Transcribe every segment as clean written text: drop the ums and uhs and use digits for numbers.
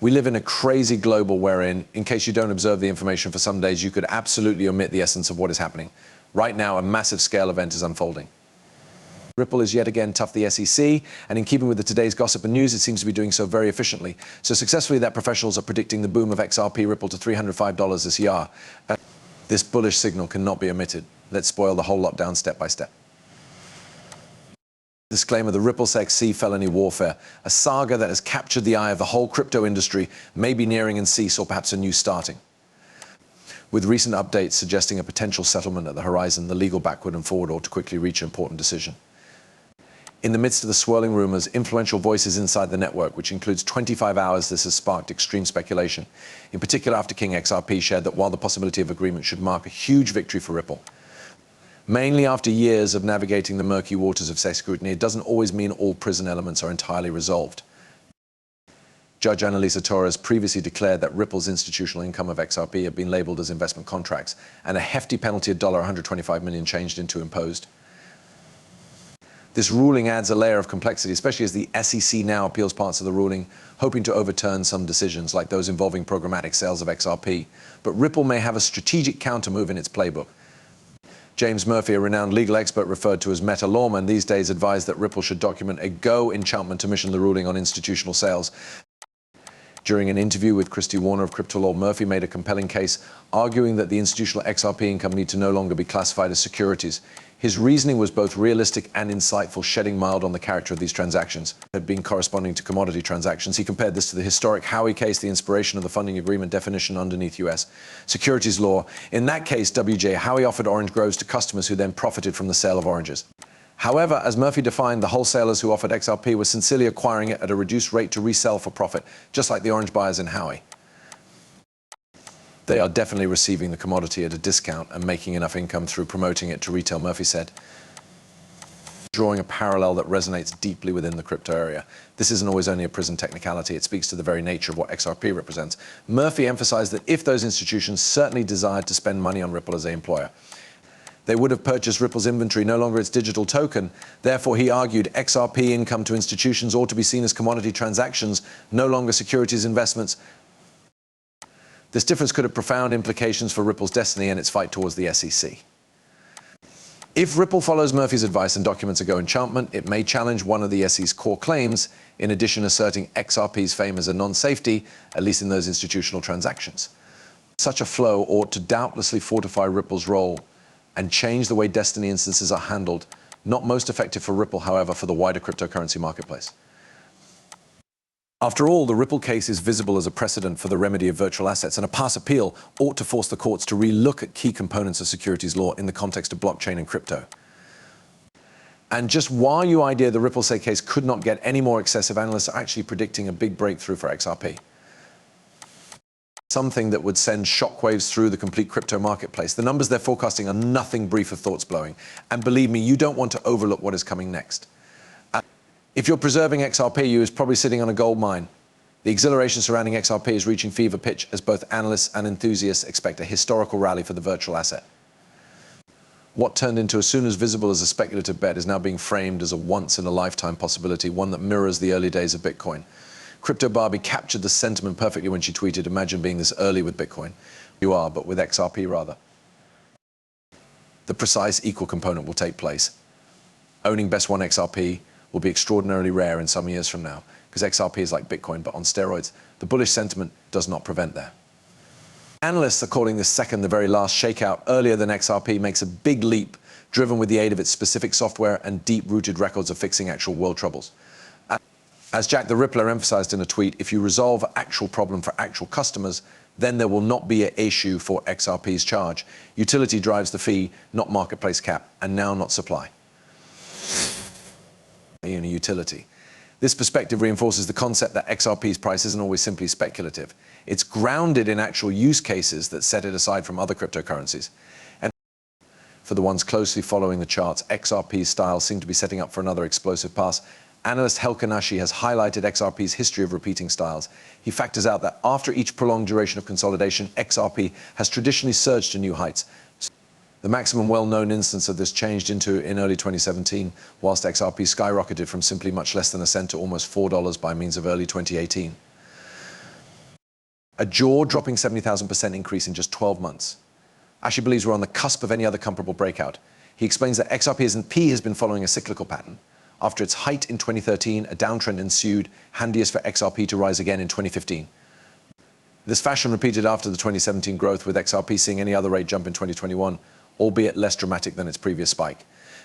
We live in a crazy global wherein, in case you don't observe the information for some days, you could absolutely omit the essence of what is happening. Right now, a massive scale event is unfolding. Ripple is yet again toughed the SEC, and in keeping with today's gossip and news, it seems to be doing so very efficiently. So successfully that professionals are predicting the boom of XRP Ripple to $305 this year. This bullish signal cannot be omitted. Let's spoil the whole lot down step by step. Disclaimer: the Us.Thankx sea felony warfare, a saga that has captured the eye of the whole crypto industry, may be nearing and cease, or perhaps a new starting. With recent updates suggesting a potential settlement at the horizon, the legal backward and forward ought to quickly reach an important decision. In the midst of the swirling rumors, influential voices inside the network, which includes 25 hours, this has sparked extreme speculation. In particular, after King XRP shared that while the possibility of agreement should mark a huge victory for Ripple, mainly after years of navigating the murky waters of SEC scrutiny, it doesn't always mean all prison elements are entirely resolved. Judge Annalisa Torres previously declared that Ripple's institutional income of XRP had been labeled as investment contracts, and a hefty penalty of $125 million changed into imposed. This ruling adds a layer of complexity, especially as the SEC now appeals parts of the ruling, hoping to overturn some decisions, like those involving programmatic sales of XRP. But Ripple may have a strategic countermove in its playbook. James Murphy, a renowned legal expert referred to as Meta lawman, these days advised that Ripple should document a go enchantment to mission the ruling on institutional sales. During an interview with Christy Warner of Crypto Law, Murphy made a compelling case, arguing that the institutional XRP income need to no longer be classified as securities. His reasoning was both realistic and insightful, shedding mild on the character of these transactions. Had been corresponding to commodity transactions. He compared this to the historic Howey case, the inspiration of the funding agreement definition underneath US securities law. In that case, WJ, Howey offered orange groves to customers who then profited from the sale of oranges. However, as Murphy defined, the wholesalers who offered XRP were sincerely acquiring it at a reduced rate to resell for profit, just like the orange buyers in Howey. They are definitely receiving the commodity at a discount and making enough income through promoting it to retail, Murphy said, drawing a parallel that resonates deeply within the crypto area. This isn't always only a prison technicality, it speaks to the very nature of what XRP represents. Murphy emphasized that if those institutions certainly desired to spend money on Ripple as an employer, they would have purchased Ripple's inventory, no longer its digital token. Therefore, he argued, XRP income to institutions ought to be seen as commodity transactions, no longer securities investments. This difference could have profound implications for Ripple's destiny and its fight towards the SEC. If Ripple follows Murphy's advice and documents a go enchantment, it may challenge one of the SEC's core claims, in addition asserting XRP's fame as a non-safety, at least in those institutional transactions. Such a flow ought to doubtlessly fortify Ripple's role and change the way destiny instances are handled, not most effective for Ripple, however, for the wider cryptocurrency marketplace. After all, the Ripple case is visible as a precedent for the remedy of virtual assets, and a pass appeal ought to force the courts to re-look at key components of securities law in the context of blockchain and crypto. And just why you idea the Ripple case could not get any more excessive, analysts are actually predicting a big breakthrough for XRP. Something that would send shockwaves through the complete crypto marketplace. The numbers they're forecasting are nothing brief of thoughts blowing. And believe me, you don't want to overlook what is coming next. If you're preserving XRP, you is probably sitting on a gold mine. The exhilaration surrounding XRP is reaching fever pitch as both analysts and enthusiasts expect a historical rally for the virtual asset. What turned into as soon as visible as a speculative bet is now being framed as a once-in-a-lifetime possibility, one that mirrors the early days of Bitcoin. Crypto Barbie captured the sentiment perfectly when she tweeted, "Imagine being this early with Bitcoin." You are, but with XRP rather. The precise equal component will take place. Owning Best One XRP will be extraordinarily rare in some years from now, because XRP is like Bitcoin, but on steroids. The bullish sentiment does not prevent that. Analysts are calling this second the very last shakeout. Earlier than XRP makes a big leap, driven with the aid of its specific software and deep-rooted records of fixing actual world troubles. As Jack the Rippler emphasized in a tweet, if you resolve an actual problem for actual customers, then there will not be an issue for XRP's charge. Utility drives the fee, not marketplace cap, and now not supply. In a utility. This perspective reinforces the concept that XRP's price isn't always simply speculative. It's grounded in actual use cases that set it aside from other cryptocurrencies. And for the ones closely following the charts, XRP's styles seem to be setting up for another explosive pass. Analyst Helke Nashi has highlighted XRP's history of repeating styles. He factors out that after each prolonged duration of consolidation, XRP has traditionally surged to new heights. The maximum well-known instance of this changed in early 2017, whilst XRP skyrocketed from simply much less than a cent to almost $4 by means of early 2018. a jaw-dropping 70,000% increase in just 12 months. Ashi believes we're on the cusp of any other comparable breakout. He explains that XRP has been following a cyclical pattern. After its height in 2013, a downtrend ensued, handiest for XRP to rise again in 2015. This fashion repeated after the 2017 growth, with XRP seeing any other rate jump in 2021, albeit less dramatic than its previous spike.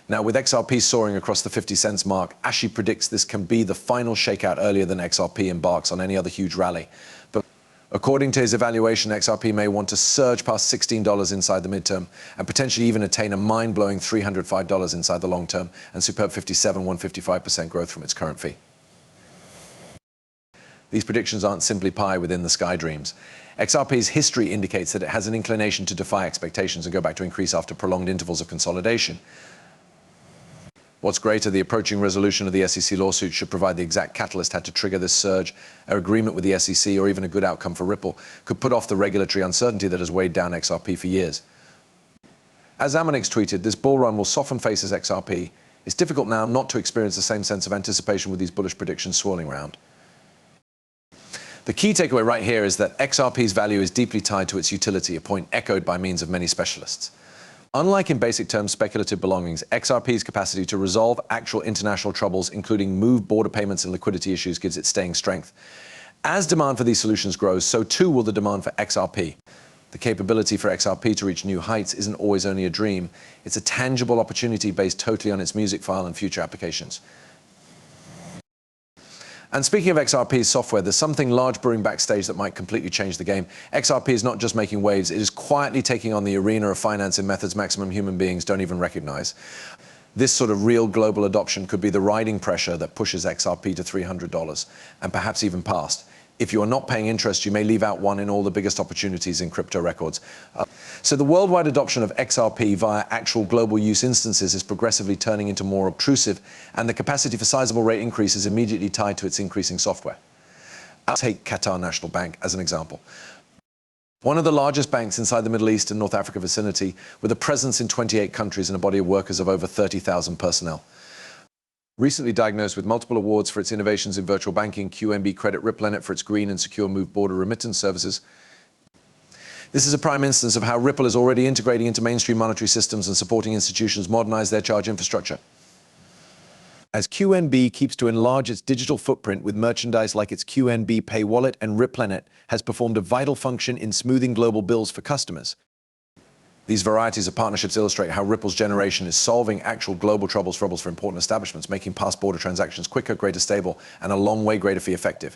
Now, with XRP soaring across the 50 cents mark, Ashi predicts this can be the final shakeout earlier than XRP embarks on any other huge rally. But according to his evaluation, XRP may want to surge past $16 inside the midterm and potentially even attain a mind-blowing $305 inside the long term and superb 155% growth from its current fee. These predictions aren't simply pie within the sky dreams. XRP's history indicates that it has an inclination to defy expectations and go back to increase after prolonged intervals of consolidation. What's greater, the approaching resolution of the SEC lawsuit should provide the exact catalyst had to trigger this surge. An agreement with the SEC, or even a good outcome for Ripple, could put off the regulatory uncertainty that has weighed down XRP for years. As Amonix tweeted, this bull run will soften faces XRP. It's difficult now not to experience the same sense of anticipation with these bullish predictions swirling around. The key takeaway right here is that XRP's value is deeply tied to its utility, a point echoed by means of many specialists. Unlike in basic terms speculative belongings, XRP's capacity to resolve actual international troubles, including move border payments and liquidity issues, gives it staying strength. As demand for these solutions grows, so too will the demand for XRP. The capability for XRP to reach new heights isn't always only a dream. It's a tangible opportunity based totally on its music file and future applications. And speaking of XRP's software, there's something large brewing backstage that might completely change the game. XRP is not just making waves, it is quietly taking on the arena of finance in methods maximum human beings don't even recognize. This sort of real global adoption could be the riding pressure that pushes XRP to $300, and perhaps even past. If you are not paying interest, you may leave out one in all the biggest opportunities in crypto records. So the worldwide adoption of XRP via actual global use instances is progressively turning into more obtrusive, and the capacity for sizable rate increase is immediately tied to its increasing software. I'll take Qatar National Bank as an example. One of the largest banks inside the Middle East and North Africa vicinity, with a presence in 28 countries and a body of workers of over 30,000 personnel. Recently diagnosed with multiple awards for its innovations in virtual banking, QNB credit Ripple for its green and secure move border remittance services. This is a prime instance of how Ripple is already integrating into mainstream monetary systems and supporting institutions modernize their charge infrastructure. As QNB keeps to enlarge its digital footprint with merchandise like its QNB Pay wallet, and Ripple has performed a vital function in smoothing global bills for customers. These varieties of partnerships illustrate how Ripple's generation is solving actual global troubles for important establishments, making past border transactions quicker, greater stable, and a long way greater fee effective.